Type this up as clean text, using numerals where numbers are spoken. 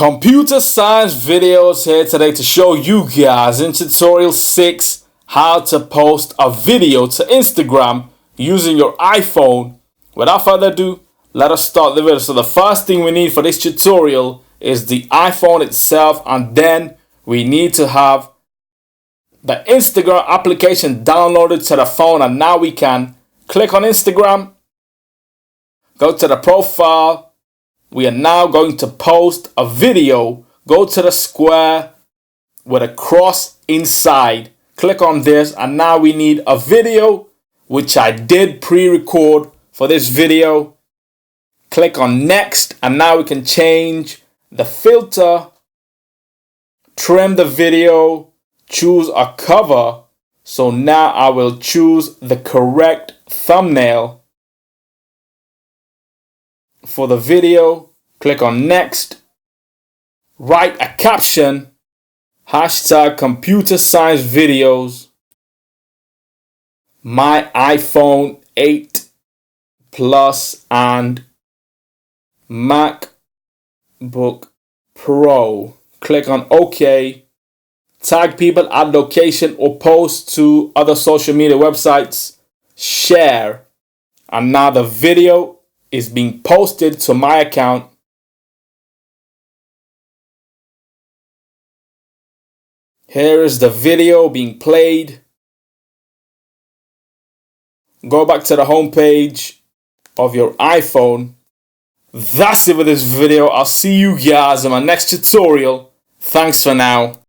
Computer science videos here today to show you guys in tutorial 6 how to post a video to Instagram using your iPhone. Without further ado, let us start the video. So the first thing we need for this tutorial is the iPhone itself, and then we need to have the Instagram application downloaded to the phone. And now we can click on Instagram, go to the profile. We are now going to post a video. Go to the square with a cross inside. Click on this, and now we need a video, which I did pre-record for this video. Click on next, and now we can change the filter, trim the video, choose a cover. So now I will choose the correct thumbnail for the video. Click on next, write a caption, hashtag computer science videos, my iPhone 8 Plus and MacBook Pro. Click on OK, tag people, add location, or post to other social media websites, share. And now the video is being posted to my account. Here is the video being played. Go back to the home page of your iPhone. That's it for this video. I'll see you guys in my next tutorial. Thanks for now.